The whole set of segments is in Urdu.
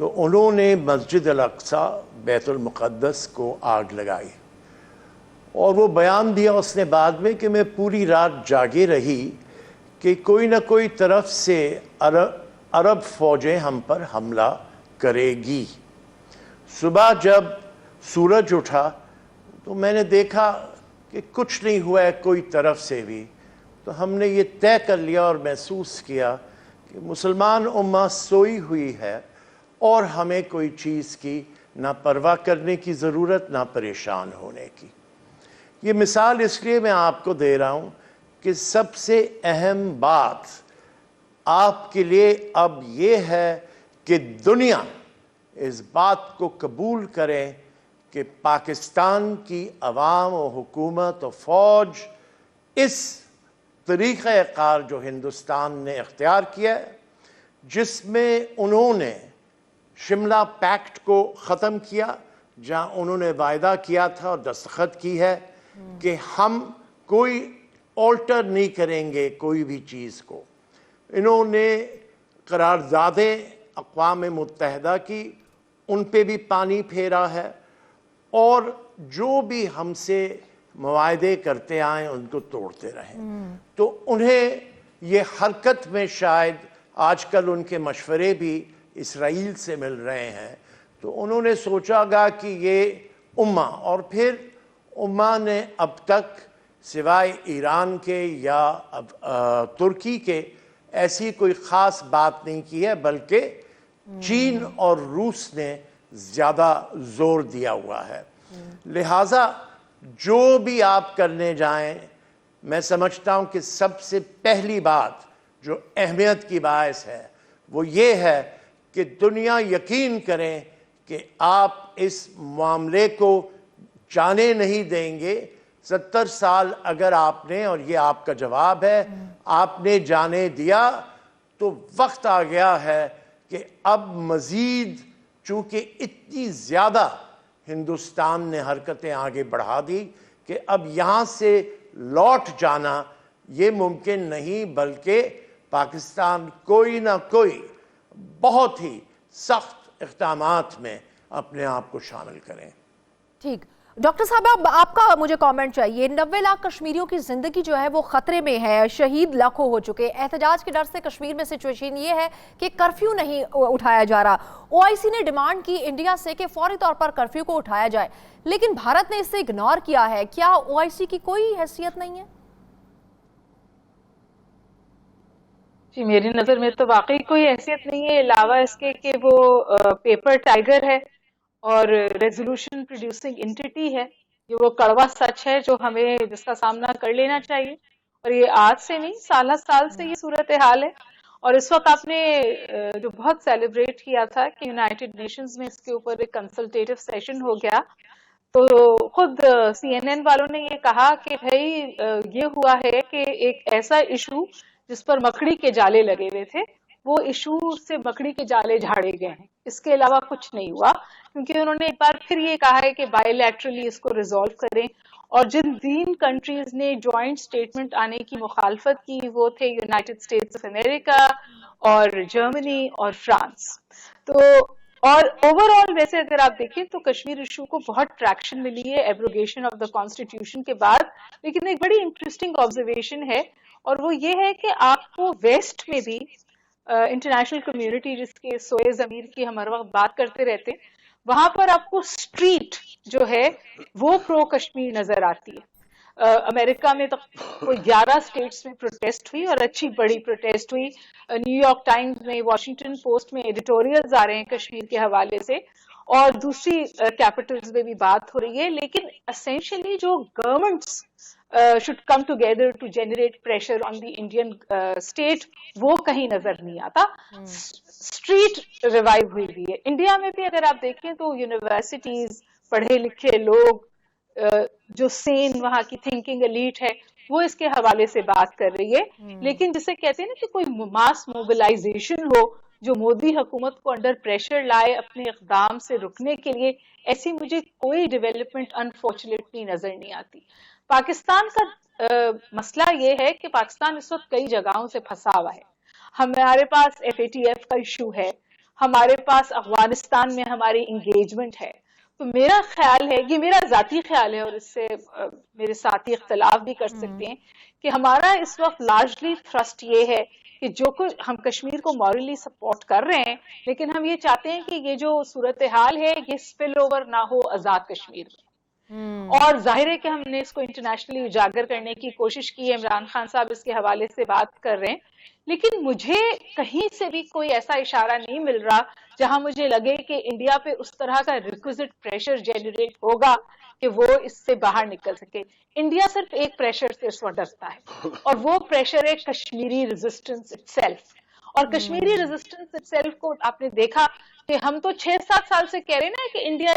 تو انہوں نے مسجد الاقصی بیت المقدس کو آگ لگائی، اور وہ بیان دیا اس نے بعد میں کہ میں پوری رات جاگے رہی کہ کوئی نہ کوئی طرف سے عرب فوجیں ہم پر حملہ کرے گی۔ صبح جب سورج اٹھا تو میں نے دیکھا کہ کچھ نہیں ہوا ہے کوئی طرف سے بھی، تو ہم نے یہ طے کر لیا اور محسوس کیا کہ مسلمان امہ سوئی ہوئی ہے اور ہمیں کوئی چیز کی نہ پرواہ کرنے کی ضرورت، نہ پریشان ہونے کی۔ یہ مثال اس لیے میں آپ کو دے رہا ہوں کہ سب سے اہم بات آپ کے لیے اب یہ ہے کہ دنیا اس بات کو قبول کرے کہ پاکستان کی عوام و حکومت و فوج اس طریقہ کار جو ہندوستان نے اختیار کیا ہے، جس میں انہوں نے شملہ پیکٹ کو ختم کیا، جہاں انہوں نے وعدہ کیا تھا اور دستخط کی ہے کہ ہم کوئی آلٹر نہیں کریں گے کوئی بھی چیز کو۔ انہوں نے قراردادیں اقوام متحدہ کی، ان پہ بھی پانی پھیرا ہے، اور جو بھی ہم سے معاہدے کرتے آئیں ان کو توڑتے رہیں۔ تو انہیں یہ حرکت میں شاید آج کل ان کے مشورے بھی اسرائیل سے مل رہے ہیں، تو انہوں نے سوچا گا کہ یہ امہ، اور پھر امہ نے اب تک سوائے ایران کے یا ترکی کے ایسی کوئی خاص بات نہیں کی ہے، بلکہ چین اور روس نے زیادہ زور دیا ہوا ہے۔ لہٰذا جو بھی آپ کرنے جائیں، میں سمجھتا ہوں کہ سب سے پہلی بات جو اہمیت کی باعث ہے وہ یہ ہے کہ دنیا یقین کریں کہ آپ اس معاملے کو جانے نہیں دیں گے۔ 70 سال اگر آپ نے، اور یہ آپ کا جواب ہے، آپ نے جانے دیا، تو وقت آ گیا ہے کہ اب مزید، چونکہ اتنی زیادہ ہندوستان نے حرکتیں آگے بڑھا دی کہ اب یہاں سے لوٹ جانا یہ ممکن نہیں، بلکہ پاکستان کوئی نہ کوئی بہت ہی سخت اقدامات میں اپنے آپ کو شامل کریں۔ ٹھیک ڈاکٹر صاحب، آپ کا مجھے کامنٹ چاہیے۔ 90 لاکھ کشمیریوں کی زندگی جو ہے وہ خطرے میں ہے، شہید لاکھوں ہو چکے۔ احتجاج کے ڈر سے کشمیر میں سچویشن یہ ہے کہ کرفیو نہیں اٹھایا جا رہا۔ OIC نے ڈیمانڈ کی انڈیا سے کہ فوری طور پر کرفیو کو اٹھایا جائے، لیکن بھارت نے اسے اگنور کیا ہے۔ کیا OIC کی کوئی حیثیت نہیں ہے؟ جی، میری نظر میں تو واقعی کوئی حیثیت نہیں ہے، علاوہ اس کے کہ وہ پیپر ٹائیگر ہے اور ریزولوشن پروڈیوسنگ انٹیٹی ہے۔ یہ وہ کڑوا سچ ہے جو ہمیں، جس کا سامنا کر لینا چاہیے، اور یہ آج سے نہیں، سالہ سال سے یہ صورتحال ہے۔ اور اس وقت آپ نے جو بہت سیلیبریٹ کیا تھا کہ یونائٹڈ نیشنز میں اس کے اوپر ایک کنسلٹیٹو سیشن ہو گیا، تو خود CNN والوں نے یہ کہا کہ بھائی یہ ہوا ہے کہ ایک ایسا ایشو جس پر مکڑی کے جالے لگے ہوئے تھے، وہ ایشو سے مکڑی کے جالے جھاڑے گئے ہیں، اس کے علاوہ کچھ نہیں ہوا، کیونکہ انہوں نے ایک بار پھر یہ کہا ہے کہ بائی لیٹرلی اس کو ریزالو کریں۔ اور جن 3 کنٹریز نے جوائنٹ سٹیٹمنٹ آنے کی مخالفت کی وہ تھے یونائٹڈ اسٹیٹس آف امریکہ اور جرمنی اور فرانس۔ تو اور اوور آل ویسے اگر آپ دیکھیں تو کشمیر ایشو کو بہت ٹریکشن ملی ہے ایبروگیشن آف دا کانسٹیٹیوشن کے بعد، لیکن ایک بڑی انٹرسٹنگ آبزرویشن ہے، اور وہ یہ ہے کہ آپ کو ویسٹ میں بھی انٹرنیشنل کمیونٹی، جس کے سوئے ضمیر کی ہم ہر وقت بات کرتے رہتے ہیں، وہاں پر آپ کو اسٹریٹ جو ہے وہ پرو کشمیر نظر آتی ہے۔ امریکہ میں تو کوئی 11 اسٹیٹس میں پروٹیسٹ ہوئی، اور اچھی بڑی پروٹیسٹ ہوئی۔ نیو یارک ٹائمز میں، واشنگٹن پوسٹ میں ایڈیٹوریلز آ رہے ہیں کشمیر کے حوالے سے، اور دوسری کیپٹلز میں بھی بات ہو رہی ہے، لیکن اسینشلی جو governments should come together to generate pressure on the Indian state، وہ کہیں نظر نہیں آتا۔ اسٹریٹ ریوائیو ہوئی ہوئی ہے۔ انڈیا میں بھی اگر آپ دیکھیں تو یونیورسٹیز، پڑھے لکھے لوگ، جو سین وہاں کی تھنکنگ ایلیٹ ہے، وہ اس کے حوالے سے بات کر رہی ہے، لیکن جسے کہتے ہیں نا کہ کوئی ماس موبلائزیشن ہو جو مودی حکومت کو انڈر پریشر لائے اپنے اقدام سے رکنے کے لیے، ایسی مجھے کوئی ڈیولپمنٹ انفارچونیٹلی نظر نہیں آتی۔ پاکستان کا مسئلہ یہ ہے کہ پاکستان اس وقت کئی جگہوں سے پھنسا ہوا ہے۔ ہمارے پاس FATF کا ایشو ہے، ہمارے پاس افغانستان میں ہماری انگیجمنٹ ہے. تو میرا خیال ہے، یہ میرا ذاتی خیال ہے اور اس سے میرے ساتھی اختلاف بھی کر سکتے ہیں، کہ ہمارا اس وقت لارجلی تھرسٹ یہ ہے کہ جو کچھ ہم کشمیر کو مورلی سپورٹ کر رہے ہیں، لیکن ہم یہ چاہتے ہیں کہ یہ جو صورتحال ہے یہ اسپل اوور نہ ہو آزاد کشمیر میں. اور ظاہر ہے کہ ہم نے اس کو انٹرنیشنلی اجاگر کرنے کی کوشش کی ہے. عمران خان صاحب اس کے حوالے سے بات کر رہے ہیں، لیکن مجھے کہیں سے بھی کوئی ایسا اشارہ نہیں مل رہا جہاں مجھے لگے کہ انڈیا پہ اس طرح کا ریکوزٹ پریشر جنریٹ ہوگا کہ وہ اس سے باہر نکل سکے. انڈیا صرف ایک پریشر سے اس وقت ڈرتا ہے، اور وہ پریشر ہے کشمیری ریزسٹنس اٹ سیلف. اور کشمیری ریزسٹنس اٹ سیلف کو آپ نے دیکھا کہ ہم تو 6-7 سال سے کہہ رہے ہیں نا کہ India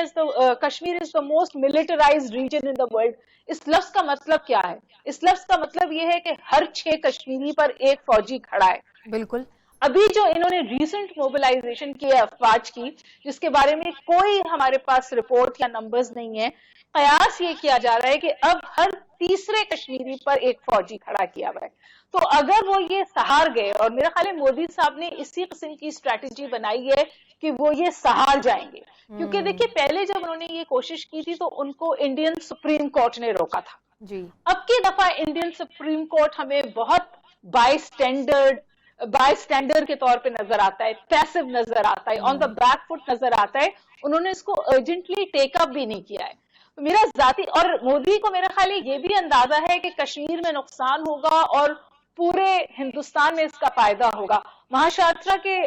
Kashmir is the most militarized region in the world. اس لفظ کا مطلب کیا ہے؟ اس لفظ کا مطلب یہ ہے کہ ہر 6 کشمیری پر ایک فوجی کھڑا ہے. بالکل. ابھی جو انہوں نے ریسنٹ موبلائزیشن کی ہے افواج کی، جس کے بارے میں کوئی ہمارے پاس رپورٹ یا نمبرز نہیں ہے، قیاس یہ کیا جا رہا ہے کہ اب ہر تیسرے کشمیری پر ایک فوجی کھڑا کیا ہوا ہے. تو اگر وہ یہ سہار گئے، اور میرا خیال ہے مودی صاحب نے اسی قسم کی اسٹریٹجی بنائی ہے کہ وہ یہ سہار جائیں گے، کیونکہ دیکھیے پہلے جب انہوں نے یہ کوشش کی تھی تو ان کو انڈین سپریم کورٹ نے روکا تھا. جی. اب کی دفعہ انڈین سپریم کورٹ ہمیں بہت بائی اسٹینڈر کے طور پہ نظر آتا ہے، پیسو نظر آتا ہے، آن دا بیک فٹ نظر آتا ہے. انہوں نے اس کو ارجنٹلی ٹیک اپ بھی نہیں کیا ہے. میرا ذاتی اور مودی کو میرا خیال یہ بھی اندازہ ہے کہ کشمیر میں نقصان ہوگا اور پورے ہندوستان میں اس کا فائدہ ہوگا. مہاشاترا کے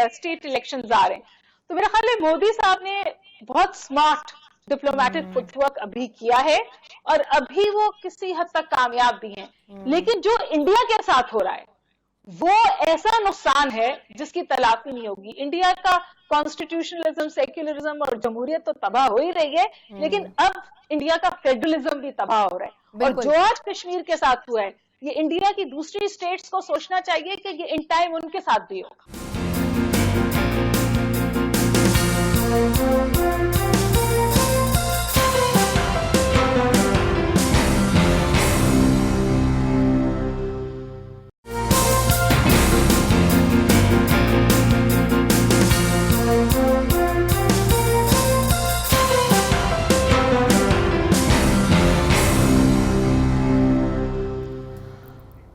اسٹیٹ الیکشنز آ رہے ہیں، تو میرا خیال ہے مودی صاحب نے بہت اسمارٹ ڈپلومیٹک فٹ ورک ابھی کیا ہے، اور ابھی وہ کسی حد تک کامیاب بھی ہیں. لیکن جو انڈیا کے ساتھ ہو رہا ہے وہ ایسا نقصان ہے جس کی تلافی نہیں ہوگی. انڈیا کا کانسٹیٹیوشنلزم، سیکولرزم اور جمہوریت تو تباہ ہو ہی رہی ہے، لیکن اب انڈیا کا فیڈرلزم بھی تباہ ہو رہا ہے. اور جو آج کشمیر کے ساتھ ہوا ہے، یہ انڈیا کی دوسری اسٹیٹس کو سوچنا چاہیے کہ یہ ان ٹائم ان کے ساتھ بھی ہوگا.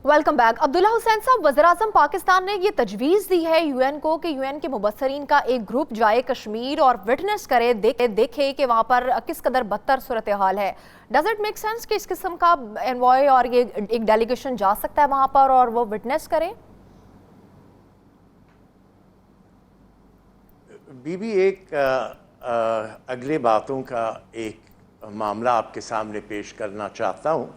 Welcome back. عبداللہ حسین صاحب، وزیراعظم پاکستان نے یہ تجویز دی ہے یو این کو کہ یو این کے مبصرین کا ایک گروپ جائے کشمیر اور وٹنس کرے، دیکھے کہ وہاں پر کس قدر بدتر صورتحال ہے. ڈز اٹ میک سینس کہ اس قسم کا انوائے اور یہ ایک ڈیلیگیشن جا سکتا ہے وہاں پر اور وہ وٹنس کرے؟ ایک اگلے باتوں کا ایک معاملہ آپ کے سامنے پیش کرنا چاہتا ہوں.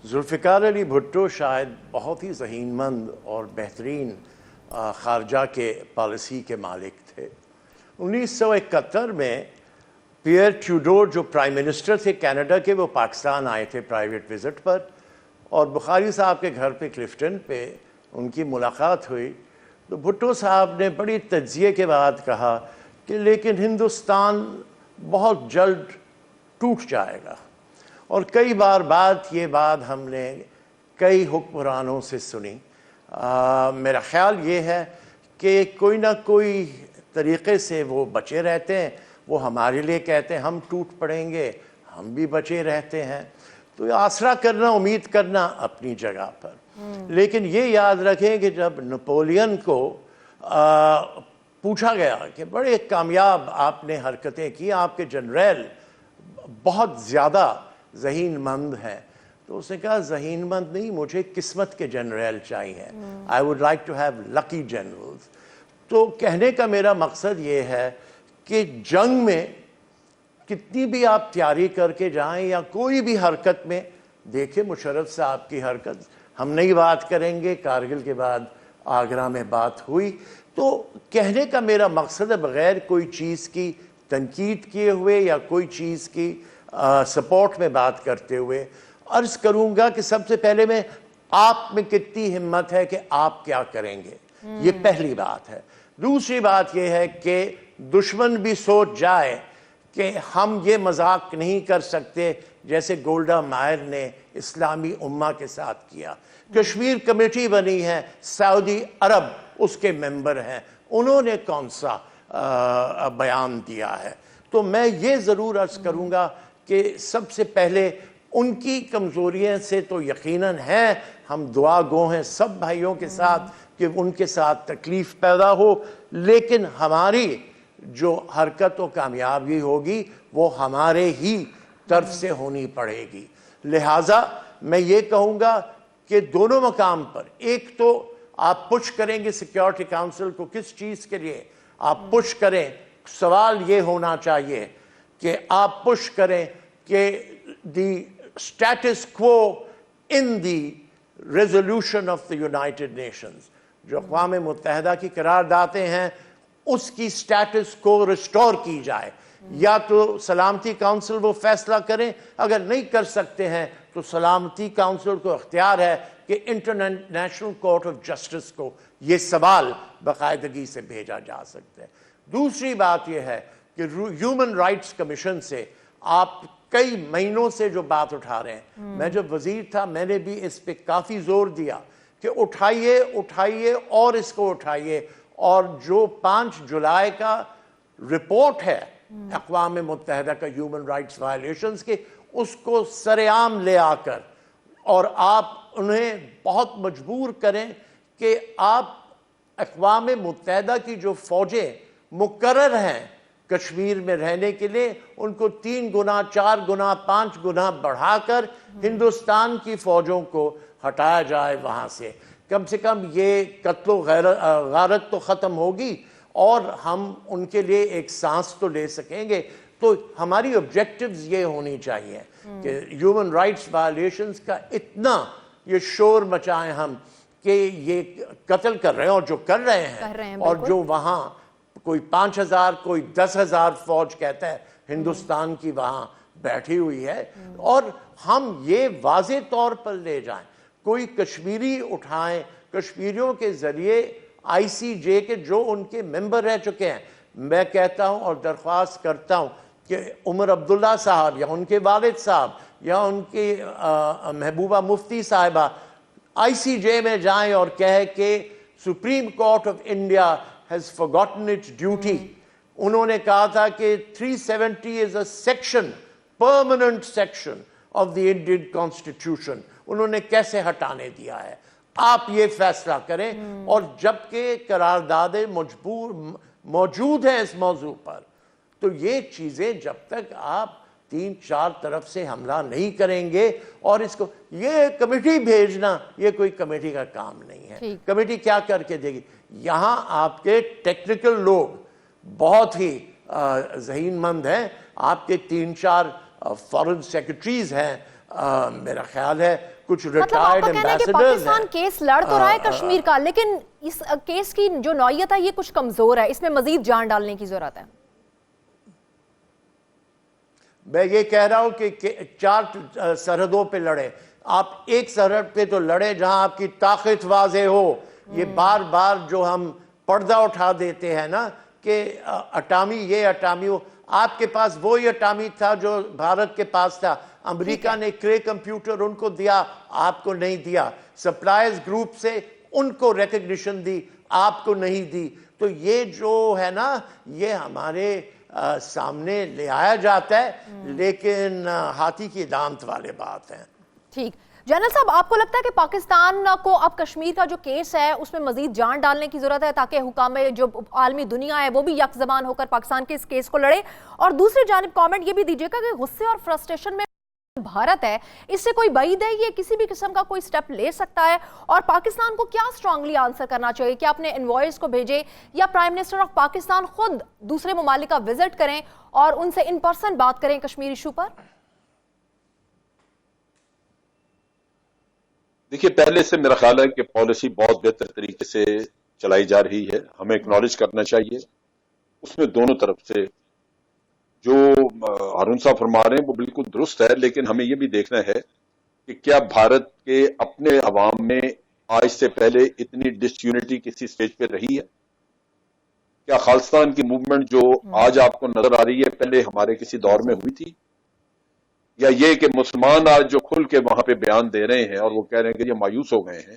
ذوالفقار علی بھٹو شاید بہت ہی ذہین مند اور بہترین خارجہ کے پالیسی کے مالک تھے. 1971 میں پیئر ٹیوڈور جو پرائم منسٹر تھے کینیڈا کے، وہ پاکستان آئے تھے پرائیویٹ وزٹ پر، اور بخاری صاحب کے گھر پہ کلفٹن پہ ان کی ملاقات ہوئی. تو بھٹو صاحب نے بڑی تجزیے کے بعد کہا کہ لیکن ہندوستان بہت جلد ٹوٹ جائے گا. اور کئی بار یہ بات ہم نے کئی حکمرانوں سے سنی. میرا خیال یہ ہے کہ کوئی نہ کوئی طریقے سے وہ بچے رہتے ہیں. وہ ہمارے لیے کہتے ہیں ہم ٹوٹ پڑیں گے، ہم بھی بچے رہتے ہیں. تو آسرا کرنا، امید کرنا اپنی جگہ پر، لیکن یہ یاد رکھیں کہ جب نپولین کو پوچھا گیا کہ بڑے کامیاب آپ نے حرکتیں کی، آپ کے جنرل بہت زیادہ ذہین مند ہیں، تو اس نے کہا ذہین مند نہیں، مجھے قسمت کے جنرل چاہیے. I would like to have lucky generals. تو کہنے کا میرا مقصد یہ ہے کہ جنگ میں کتنی بھی آپ تیاری کر کے جائیں یا کوئی بھی حرکت میں، دیکھیں مشرف صاحب کی حرکت، ہم نہیں بات کریں گے، کارگل کے بعد آگرہ میں بات ہوئی. تو کہنے کا میرا مقصد ہے بغیر کوئی چیز کی تنقید کیے ہوئے یا کوئی چیز کی سپورٹ میں بات کرتے ہوئے عرض کروں گا کہ سب سے پہلے میں آپ میں کتنی ہمت ہے کہ آپ کیا کریں گے، یہ پہلی بات ہے. دوسری بات یہ ہے کہ دشمن بھی سوچ جائے کہ ہم یہ مذاق نہیں کر سکتے جیسے گولڈا مائر نے اسلامی امہ کے ساتھ کیا. کشمیر کمیٹی بنی ہے، سعودی عرب اس کے ممبر ہیں، انہوں نے کون سا بیان دیا ہے. تو میں یہ ضرور عرض کروں گا کہ سب سے پہلے ان کی کمزوریاں سے تو یقیناً ہیں، ہم دعا گو ہیں سب بھائیوں کے ساتھ کہ ان کے ساتھ تکلیف پیدا ہو، لیکن ہماری جو حرکت و کامیابی ہوگی وہ ہمارے ہی طرف سے ہونی پڑے گی. لہٰذا میں یہ کہوں گا کہ دونوں مقام پر، ایک تو آپ پش کریں گے سیکیورٹی کونسل کو کس چیز کے لیے آپ پش کریں، سوال یہ ہونا چاہیے کہ آپ پش کریں کہ the status quo in the resolution of the United Nations, جو اقوام متحدہ کی قراردادیں ہیں، اس کی سٹیٹس کو ریسٹور کی جائے. یا تو سلامتی کونسل وہ فیصلہ کریں، اگر نہیں کر سکتے ہیں تو سلامتی کونسل کو اختیار ہے کہ انٹرنیشنل کورٹ آف جسٹس کو یہ سوال باقاعدگی سے بھیجا جا سکتا ہے. دوسری بات یہ ہے کہ ہیومن رائٹس کمیشن سے آپ کئی مہینوں سے جو بات اٹھا رہے ہیں، میں جب وزیر تھا میں نے بھی اس پہ کافی زور دیا کہ اٹھائیے اور اس کو اٹھائیے، اور جو 5 جولائی کا رپورٹ ہے اقوام متحدہ کا ہیومن رائٹس وائلیشنز کے، اس کو سرعام لے آ کر اور آپ انہیں بہت مجبور کریں کہ آپ اقوام متحدہ کی جو فوجیں مقرر ہیں کشمیر میں رہنے کے لیے، ان کو 3 گنا 4 گنا 5 گنا بڑھا کر ہندوستان کی فوجوں کو ہٹایا جائے وہاں سے. کم کم یہ قتل و غارت تو ختم ہوگی اور ہم ان کے لیے ایک سانس تو لے سکیں گے. تو ہماری آبجیکٹیوز یہ ہونی چاہیے کہ ہیومن رائٹس وائلیشنز کا اتنا یہ شور مچائیں ہم کہ یہ قتل کر رہے ہیں اور جو کر رہے ہیں اور جو وہاں کوئی 5,000 کوئی 10,000 فوج کہتا ہے ہندوستان کی وہاں بیٹھی ہوئی ہے، اور ہم یہ واضح طور پر لے جائیں، کوئی کشمیری اٹھائیں، کشمیریوں کے ذریعے ICJ کے جو ان کے ممبر رہ چکے ہیں. میں کہتا ہوں اور درخواست کرتا ہوں کہ عمر عبداللہ صاحب یا ان کے والد صاحب یا ان کی محبوبہ مفتی صاحبہ ICJ میں جائیں اور کہے کہ supreme court of India has forgotten its duty. انہوں نے کہا تھا کہ 370 is a section, permanent section of the Indian Constitution. انہوں نے کیسے ہٹانے دیا ہے؟ آپ یہ فیصلہ کریں. اور جبکہ قراردادیں موجود ہیں اس موضوع پر، تو یہ چیزیں جب تک آپ 3-4 طرف سے حملہ نہیں کریں گے، اور اس کو یہ کمیٹی بھیجنا یہ کوئی کمیٹی کا کام نہیں ہے. کمیٹی کیا کر کے دے گی؟ یہاں آپ کے ٹیکنیکل لوگ بہت ہی ذہین مند ہیں، آپ کے 3-4 فارن سیکرٹریز ہیں، میرا خیال ہے کچھ ریٹائرڈ ایمبیسڈرز ہیں. پاکستان کیس لڑ تو رہا ہے کشمیر کا، لیکن اس کیس کی جو نوعیت ہے یہ کچھ کمزور ہے، اس میں مزید جان ڈالنے کی ضرورت ہے. میں یہ کہہ رہا ہوں کہ 4 سرحدوں پہ لڑے، آپ ایک سرحد پہ تو لڑے جہاں آپ کی طاقت واضح ہو. یہ بار بار جو ہم پردہ اٹھا دیتے ہیں نا کہ اٹامی یہ اٹامی وہ، آپ کے پاس وہی اٹامی تھا جو بھارت کے پاس تھا. امریکہ نے کرے کمپیوٹر ان کو دیا، آپ کو نہیں دیا. سپلائرز گروپ سے ان کو ریکگنیشن دی، آپ کو نہیں دی. تو یہ جو ہے نا یہ ہمارے سامنے لے آیا جاتا ہے، لیکن ہاتھی کی دانت والے بات ہیں. ٹھیک جنرل صاحب، آپ کو لگتا ہے کہ پاکستان کو اب کشمیر کا جو کیس ہے اس میں مزید جان ڈالنے کی ضرورت ہے تاکہ حکام جو عالمی دنیا ہے وہ بھی یک زبان ہو کر پاکستان کے اس کیس کو لڑے؟ اور دوسری جانب کامنٹ یہ بھی دیجیے گا کہ غصے اور فرسٹریشن میں بھارت ہے، اس سے کوئی بعید ہے یہ کسی بھی قسم کا کوئی سٹیپ لے سکتا ہے؟ اور پاکستان کو کیا اسٹرانگلی آنسر کرنا چاہیے کہ اپنے انوائس کو بھیجے یا پرائم منسٹر آف پاکستان خود دوسرے ممالک کا وزٹ کریں اور ان سے ان پرسن بات کریں کشمیر ایشو پر؟ دیکھیے، پہلے سے میرا خیال ہے کہ پالیسی بہت بہتر طریقے سے چلائی جا رہی ہے. ہمیں اکنالج کرنا چاہیے اس میں دونوں طرف سے. جو ہارون صاحب فرما رہے ہیں وہ بالکل درست ہے، لیکن ہمیں یہ بھی دیکھنا ہے کہ کیا بھارت کے اپنے عوام میں آج سے پہلے اتنی ڈس یونٹی کسی سٹیج پہ رہی ہے؟ کیا خالصتان کی موومنٹ جو آج آپ کو نظر آ رہی ہے پہلے ہمارے کسی دور میں ہوئی تھی؟ یا یہ کہ مسلمان آج جو کھل کے وہاں پہ بیان دے رہے ہیں اور وہ کہہ رہے ہیں کہ یہ مایوس ہو گئے ہیں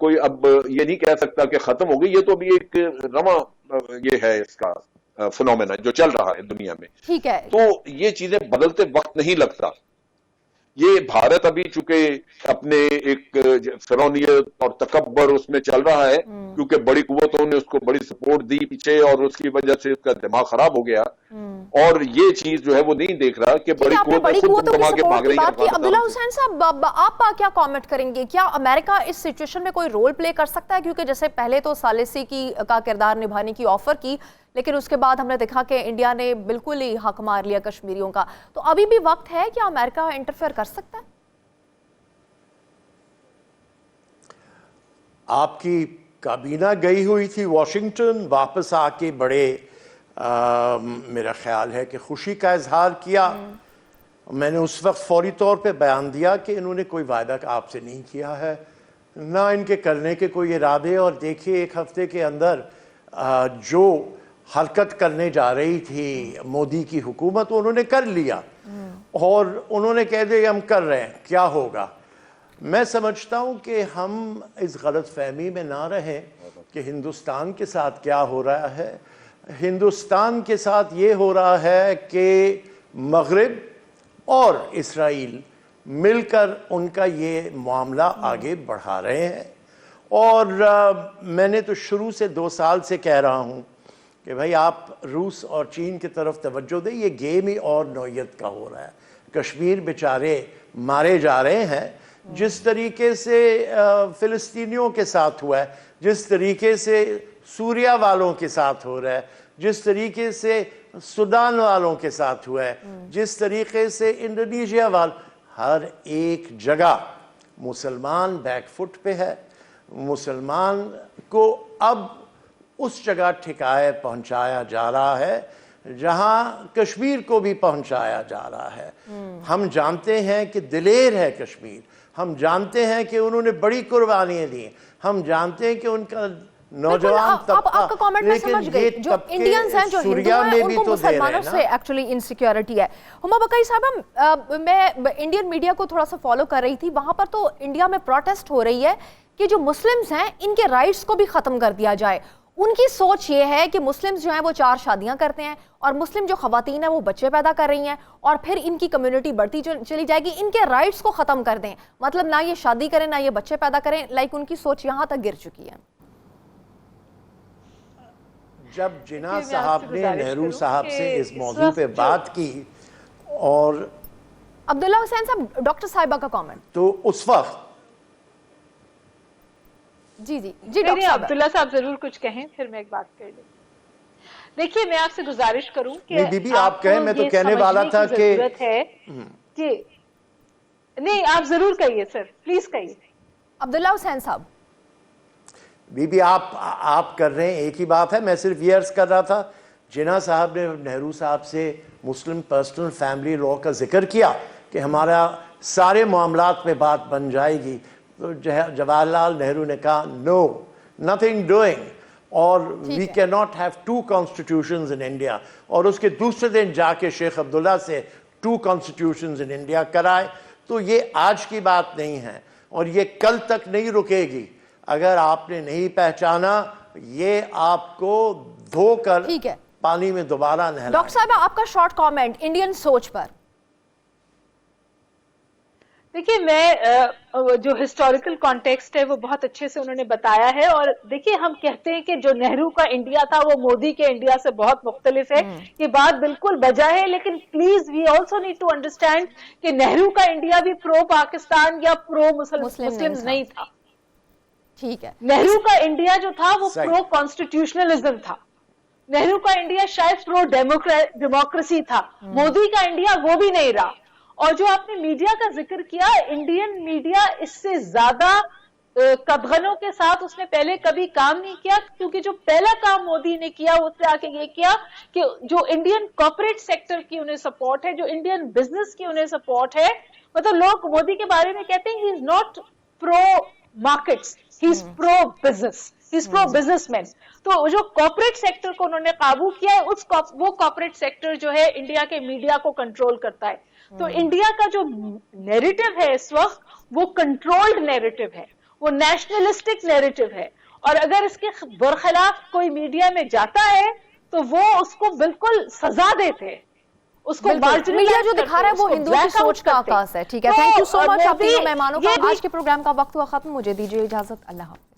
کوئی اب یہ نہیں کہہ سکتا کہ ختم ہو گئی. یہ تو ابھی ایک رواں یہ ہے اس کا فنومینا جو چل رہا ہے دنیا میں. ٹھیک ہے. تو یہ چیزیں بدلتے وقت نہیں لگتا. یہ بھارت ابھی چونکہ اپنے ایک فرعونیت اور تکبر اس میں چل رہا ہے, کیونکہ بڑی قوتوں نے اس کو بڑی سپورٹ دی پیچھے, اور اس کی وجہ سے اس کا دماغ خراب ہو گیا, اور یہ چیز جو ہے وہ نہیں دیکھ رہا کہ بڑی قوتوں کی بات کی. عبداللہ حسین صاحب, آپ کیا کامنٹ کریں گے؟ کیا امریکہ اس سچویشن میں کوئی رول پلے کر سکتا ہے؟ کیونکہ جیسے پہلے تو ثالثی کا کردار نبھانے کی آفر کی, لیکن اس کے بعد ہم نے دیکھا کہ انڈیا نے بالکل ہی حق مار لیا کشمیریوں کا. تو ابھی بھی وقت ہے, کیا امریکہ انٹرفیئر کر سکتا ہے؟ آپ کی کابینہ گئی ہوئی تھی واشنگٹن, واپس آ کے بڑے میرا خیال ہے کہ خوشی کا اظہار کیا. میں نے اس وقت فوری طور پہ بیان دیا کہ انہوں نے کوئی وعدہ آپ سے نہیں کیا ہے, نہ ان کے کرنے کے کوئی ارادے, اور دیکھیے ایک ہفتے کے اندر جو حرکت کرنے جا رہی تھی مودی کی حکومت انہوں نے کر لیا, اور انہوں نے کہہ دیا ہم کر رہے ہیں, کیا ہوگا. میں سمجھتا ہوں کہ ہم اس غلط فہمی میں نہ رہیں کہ ہندوستان کے ساتھ کیا ہو رہا ہے. ہندوستان کے ساتھ یہ ہو رہا ہے کہ مغرب اور اسرائیل مل کر ان کا یہ معاملہ آگے بڑھا رہے ہیں. اور میں نے تو شروع سے 2 سال سے کہہ رہا ہوں کہ بھائی آپ روس اور چین کی طرف توجہ دیں, یہ گیم ہی اور نوعیت کا ہو رہا ہے. کشمیر بیچارے مارے جا رہے ہیں, جس طریقے سے فلسطینیوں کے ساتھ ہوا ہے, جس طریقے سے سوریہ والوں کے ساتھ ہو رہا ہے, جس طریقے سے سودان والوں کے ساتھ ہوا ہے, جس طریقے سے انڈونیشیا ہر ایک جگہ مسلمان بیک فٹ پہ ہے. مسلمان کو اب اس جگہ ٹھکائے پہنچایا جا رہا ہے جہاں کشمیر کو بھی پہنچایا جا رہا ہے. ہم جانتے ہیں کہ دلیر ہے کشمیر, ہم جانتے ہیں کہ انہوں نے بڑی قربانیاں دی, ہم جانتے ہیں کہ ان کا نوجوان طبقہ, لیکن یہ طبقے سوریہ میں بھی تو دے رہے ہیں نا. ایکچولی انسیکیورٹی ہے. ہما بقائی صاحب, میں انڈین میڈیا کو تھوڑا سا فالو کر رہی تھی, وہاں پر تو انڈیا میں پروٹیسٹ ہو رہی ہے کہ جو مسلمز ہیں ان کے رائٹس کو بھی ختم کر دیا جائے. ان کی سوچ یہ ہے کہ مسلمز جو ہیں وہ 4 شادیاں کرتے ہیں, اور مسلم جو خواتین ہیں وہ بچے پیدا کر رہی ہیں, اور پھر ان کی کمیونٹی بڑھتی چلی جائے گی. ان کے رائٹس کو ختم کر دیں, مطلب نہ یہ شادی کریں نہ یہ بچے پیدا کریں. لائک ان کی سوچ یہاں تک گر چکی ہے. جب جناح صاحب نے نہرو صاحب سے اس موضوع پہ بات کی, اور عبداللہ حسین صاحب ڈاکٹر صاحبہ کا کامنٹ, تو اس وقت جی ڈاکٹر صاحب, عبداللہ صاحب ضرور کچھ کہیں, پھر میں ایک بات کر لوں. دیکھیے میں آپ سے گزارش کروں کہ آپ کہیں, میں تو کہنے والا تھا کہ نہیں, آپ ضرور کہیے سر, پلیز کہیے. عبداللہ حسین صاحب, بی بی آپ کر رہے ہیں ایک ہی بات ہے. میں صرف یہ عرض کر رہا تھا, جناح صاحب نے نہرو صاحب سے مسلم پرسنل فیملی لا کا ذکر کیا کہ ہمارا سارے معاملات میں بات بن جائے گی, تو جواہر لال نہرو نے کہا نو, نتھنگ ڈوئنگ, اور وی کی not have 2 constitutions in India. اور اس کے دوسرے دن جا کے شیخ عبداللہ سے 2 constitutions in India کرائے. تو یہ آج کی بات نہیں ہے, اور یہ کل تک نہیں رکے گی. اگر آپ نے نہیں پہچانا, یہ آپ کو دھو کر پانی میں دوبارہ نہلائے. ڈاکٹر صاحب آپ کا شارٹ کامنٹ انڈین سوچ پر. دیکھیے میں جو ہسٹوریکل کانٹیکسٹ ہے وہ بہت اچھے سے انہوں نے بتایا ہے. اور دیکھیے ہم کہتے ہیں کہ جو نہرو کا انڈیا تھا وہ مودی کے انڈیا سے بہت مختلف ہے, یہ بات بالکل بجا ہے. لیکن please we also need to understand کہ نہرو کا انڈیا بھی پرو پاکستان یا پرو مسلمز نہیں تھا. ٹھیک ہے, نہرو کا انڈیا جو تھا وہ پرو کانسٹیٹیوشنلزم تھا. نہرو کا انڈیا شاید پرو ڈیموکریسی تھا. مودی کا انڈیا وہ بھی نہیں رہا. اور جو آپ نے میڈیا کا ذکر کیا, انڈین میڈیا اس سے زیادہ قدغنوں کے ساتھ اس نے پہلے کبھی کام نہیں کیا, کیونکہ جو پہلا کام مودی نے کیا اس سے آ کے یہ کیا کہ جو انڈین کارپوریٹ سیکٹر کی انہیں سپورٹ ہے, جو انڈین بزنس کی انہیں سپورٹ ہے, مطلب لوگ مودی کے بارے میں کہتے ہیں he is not pro markets, he is pro business, he is pro businessman. تو جو کارپوریٹ سیکٹر کو انہوں نے قابو کیا ہے, وہ کارپوریٹ سیکٹر جو ہے انڈیا کے میڈیا کو کنٹرول کرتا ہے. تو انڈیا کا جو نیریٹو ہے اس وقت وہ کنٹرولڈ نیریٹو ہے, وہ نیشنلسٹک نیریٹو ہے، اور اگر اس کے برخلاف کوئی میڈیا میں جاتا ہے تو وہ اس کو بالکل سزا دیتے، اس کو میڈیا جو دکھا رہا ہے وہ ہندوؤں کی سوچ کا عکاس ہے. ٹھیک ہے، تھینک یو سو مچ. آپ تینوں مہمانوں کا. آج کے پروگرام کا وقت ہوا ختم، مجھے دیجیے اجازت. اللہ حافظ.